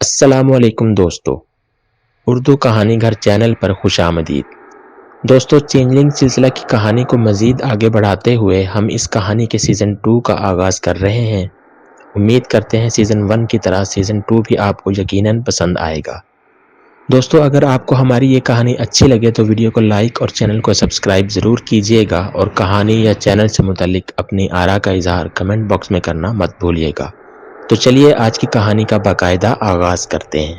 السلام علیکم دوستو، اردو کہانی گھر چینل پر خوش آمدید۔ دوستو، چینجلنگ سلسلہ کی کہانی کو مزید آگے بڑھاتے ہوئے ہم اس کہانی کے سیزن 2 کا آغاز کر رہے ہیں۔ امید کرتے ہیں سیزن 1 کی طرح سیزن 2 بھی آپ کو یقیناً پسند آئے گا۔ دوستو، اگر آپ کو ہماری یہ کہانی اچھی لگے تو ویڈیو کو لائک اور چینل کو سبسکرائب ضرور کیجیے گا، اور کہانی یا چینل سے متعلق اپنی آراء کا اظہار کمنٹ باکس میں کرنا مت بھولیے گا۔ تو چلیے آج کی کہانی کا باقاعدہ آغاز کرتے ہیں۔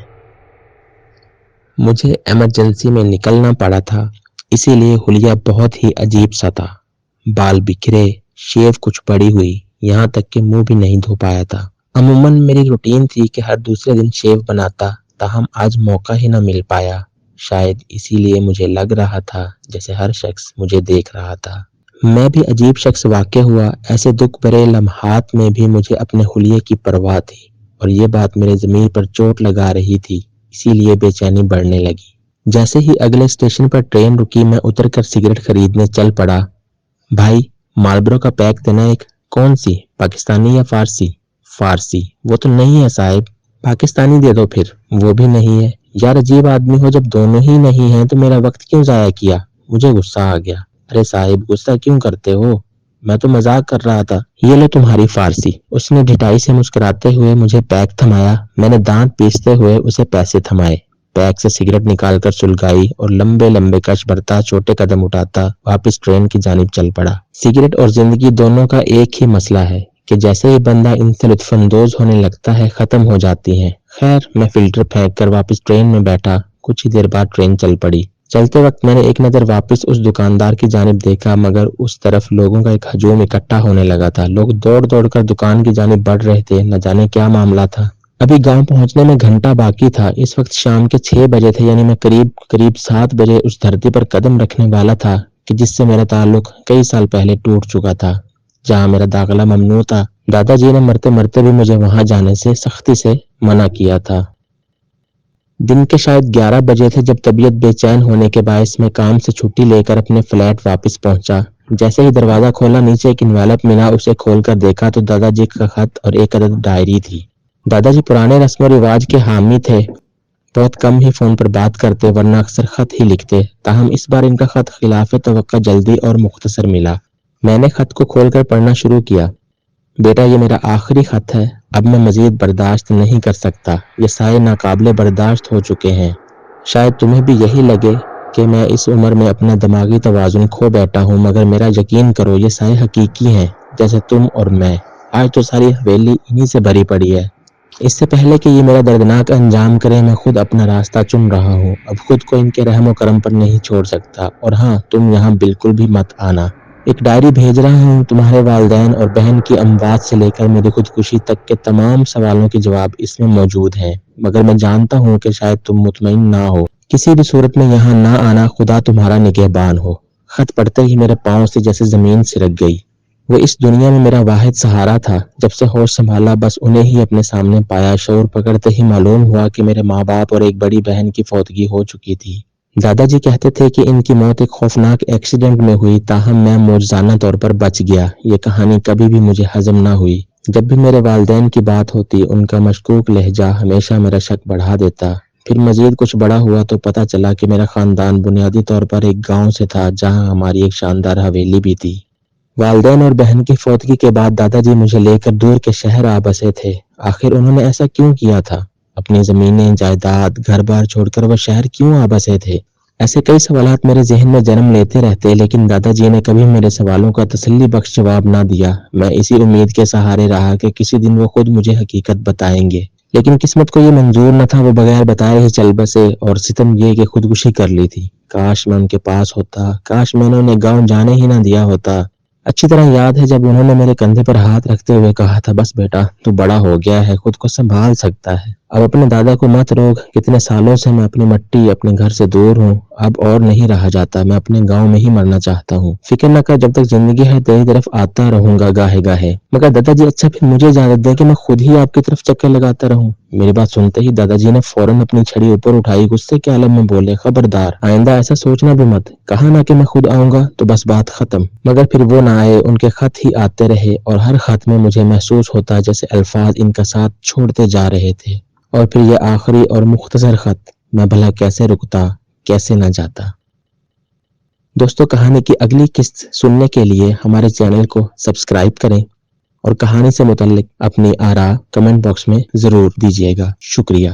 مجھے ایمرجنسی میں نکلنا پڑا تھا، اسی لیے حلیہ بہت ہی عجیب سا تھا۔ بال بکھرے، شیو کچھ پڑی ہوئی، یہاں تک کہ منہ بھی نہیں دھو پایا تھا۔ عموماً میری روٹین تھی کہ ہر دوسرے دن شیو بناتا، تاہم آج موقع ہی نہ مل پایا۔ شاید اسی لیے مجھے لگ رہا تھا جیسے ہر شخص مجھے دیکھ رہا تھا۔ میں بھی عجیب شخص واقع ہوا۔ ایسے دکھ بھرے لمحات میں بھی مجھے اپنے حلیے کی پرواہ تھی، اور یہ بات میرے ضمیر پر چوٹ لگا رہی تھی، اسی لیے بے چینی بڑھنے لگی۔ جیسے ہی اگلے اسٹیشن پر ٹرین رکی، میں اتر کر سگریٹ خریدنے چل پڑا۔ بھائی، مالبرو کا پیک دینا ایک۔ کون سی، پاکستانی یا فارسی؟ فارسی۔ وہ تو نہیں ہے صاحب۔ پاکستانی دے دو پھر۔ وہ بھی نہیں ہے۔ یار عجیب آدمی ہو، جب دونوں ہی نہیں ہیں تو میرا وقت کیوں ضائع کیا؟ مجھے غصہ آ گیا۔ ارے صاحب، غصہ کیوں کرتے ہو؟ میں تو مذاق کر رہا تھا۔ یہ لو تمہاری فارسی۔ اس نے ڈھٹائی سے مسکراتے ہوئے مجھے پیک تھمایا۔ میں نے دانت پیستے ہوئے اسے پیسے تھمائے، پیک سے سگریٹ نکال کر سلگائی، اور لمبے لمبے کش بھرتا، چھوٹے قدم اٹھاتا واپس ٹرین کی جانب چل پڑا۔ سگریٹ اور زندگی دونوں کا ایک ہی مسئلہ ہے کہ جیسے ہی بندہ ان سے لطف اندوز ہونے لگتا ہے، ختم ہو جاتی ہیں۔ خیر، میں فلٹر پھینک کر واپس ٹرین میں بیٹھا۔ کچھ ہی دیر بعد ٹرین چل پڑی۔ چلتے وقت میں نے ایک نظر واپس اس دکاندار کی جانب دیکھا، مگر اس طرف لوگوں کا ایک ہجوم اکٹھا ہونے لگا تھا۔ لوگ دوڑ دوڑ کر دکان کی جانب بڑھ رہے تھے، نہ جانے کیا معاملہ تھا۔ ابھی گاؤں پہنچنے میں گھنٹہ باقی تھا۔ اس وقت شام کے 6 بجے تھے، یعنی میں قریب 7 بجے اس دھرتی پر قدم رکھنے والا تھا کہ جس سے میرا تعلق کئی سال پہلے ٹوٹ چکا تھا، جہاں میرا داخلہ ممنوع تھا۔ دادا جی نے مرتے مرتے بھی مجھے وہاں جانے سے سختی سے منع کیا تھا۔ دن کے شاید 11 بجے تھے جب طبیعت بے چین ہونے کے باعث میں کام سے چھٹی لے کر اپنے فلیٹ واپس پہنچا۔ جیسے ہی دروازہ کھولا، نیچے ایک انویلپ ملا۔ اسے کھول کر دیکھا تو دادا جی کا خط اور ایک عدد ڈائری تھی۔ دادا جی پرانے رسم و رواج کے حامی تھے، بہت کم ہی فون پر بات کرتے، ورنہ اکثر خط ہی لکھتے۔ تاہم اس بار ان کا خط خلاف توقع جلدی اور مختصر ملا۔ میں نے خط کو کھول کر پڑھنا شروع کیا۔ بیٹا، یہ میرا آخری خط ہے۔ اب میں مزید برداشت نہیں کر سکتا۔ یہ سائے ناقابل برداشت ہو چکے ہیں۔ شاید تمہیں بھی یہی لگے کہ میں اس عمر میں اپنا دماغی توازن کھو بیٹھا ہوں، مگر میرا یقین کرو، یہ سائے حقیقی ہیں، جیسے تم اور میں۔ آج تو ساری حویلی انہی سے بھری پڑی ہے۔ اس سے پہلے کہ یہ میرا دردناک انجام کرے، میں خود اپنا راستہ چن رہا ہوں۔ اب خود کو ان کے رحم و کرم پر نہیں چھوڑ سکتا۔ اور ہاں، تم یہاں بالکل بھی مت آنا۔ ایک ڈائری بھیج رہا ہوں۔ تمہارے والدین اور بہن کی اموات سے لے کر میری خودکشی تک کے تمام سوالوں کے جواب اس میں موجود ہیں، مگر میں جانتا ہوں کہ شاید تم مطمئن نہ ہو۔ کسی بھی صورت میں یہاں نہ آنا، خدا تمہارا نگہبان ہو۔ خط پڑھتے ہی میرے پاؤں سے جیسے زمین سرک گئی۔ وہ اس دنیا میں میرا واحد سہارا تھا۔ جب سے ہوش سنبھالا، بس انہیں ہی اپنے سامنے پایا۔ شعور پکڑتے ہی معلوم ہوا کہ میرے ماں باپ اور ایک بڑی بہن کی فوتگی ہو چکی تھی۔ دادا جی کہتے تھے کہ ان کی موت ایک خوفناک ایکسیڈنٹ میں ہوئی، تاہم میں معجزانہ طور پر بچ گیا۔ یہ کہانی کبھی بھی مجھے ہضم نہ ہوئی۔ جب بھی میرے والدین کی بات ہوتی، ان کا مشکوک لہجہ ہمیشہ میرا شک بڑھا دیتا۔ پھر مزید کچھ بڑا ہوا تو پتہ چلا کہ میرا خاندان بنیادی طور پر ایک گاؤں سے تھا، جہاں ہماری ایک شاندار حویلی بھی تھی۔ والدین اور بہن کی فوتگی کے بعد دادا جی مجھے لے کر دور کے شہر آ بسے تھے۔ آخر انہوں نے ایسا کیوں کیا تھا؟ اپنی زمینیں، جائیداد، گھر بار چھوڑ کر وہ شہر کیوں آ بسے تھے؟ ایسے کئی سوالات میرے ذہن میں جنم لیتے رہتے، لیکن دادا جی نے کبھی میرے سوالوں کا تسلی بخش جواب نہ دیا۔ میں اسی امید کے سہارے رہا کہ کسی دن وہ خود مجھے حقیقت بتائیں گے، لیکن قسمت کو یہ منظور نہ تھا۔ وہ بغیر بتائے ہی چل بسے، اور ستم یہ کہ خودکشی کر لی تھی۔ کاش میں ان کے پاس ہوتا، کاش میں نے انہیں گاؤں جانے ہی نہ دیا ہوتا۔ اچھی طرح یاد ہے جب انہوں نے میرے کندھے پر ہاتھ رکھتے ہوئے کہا تھا، بس بیٹا، تو بڑا ہو گیا ہے، خود کو سنبھال سکتا ہے۔ اب اپنے دادا کو مت روک۔ کتنے سالوں سے میں اپنی مٹی، اپنے گھر سے دور ہوں۔ اب اور نہیں رہا جاتا۔ میں اپنے گاؤں میں ہی مرنا چاہتا ہوں۔ فکر نہ کر، جب تک زندگی ہے تیری طرف آتا رہوں گا گاہے گاہے۔ مگر دادا جی، اچھا پھر مجھے اجازت دیں کہ میں خود ہی آپ کی طرف چکر لگاتا رہوں۔ میری بات سنتے ہی دادا جی نے فوراً اپنی چھڑی اوپر اٹھائی۔ غصے کے عالم میں بولے، خبردار، آئندہ ایسا سوچنا بھی مت۔ کہا نہ کہ میں خود آؤں گا تو بس بات ختم۔ مگر پھر وہ نہ آئے۔ ان کے خط ہی آتے رہے، اور ہر خط میں مجھے محسوس ہوتا جیسے الفاظ ان کا ساتھ چھوڑتے جا رہے تھے۔ اور پھر یہ آخری اور مختصر خط، میں بھلا کیسے رکتا، کیسے نہ جاتا۔ دوستو، کہانی کی اگلی قسط سننے کے لیے ہمارے چینل کو سبسکرائب کریں اور کہانی سے متعلق اپنی آراء کمنٹ باکس میں ضرور دیجیے گا۔ شکریہ۔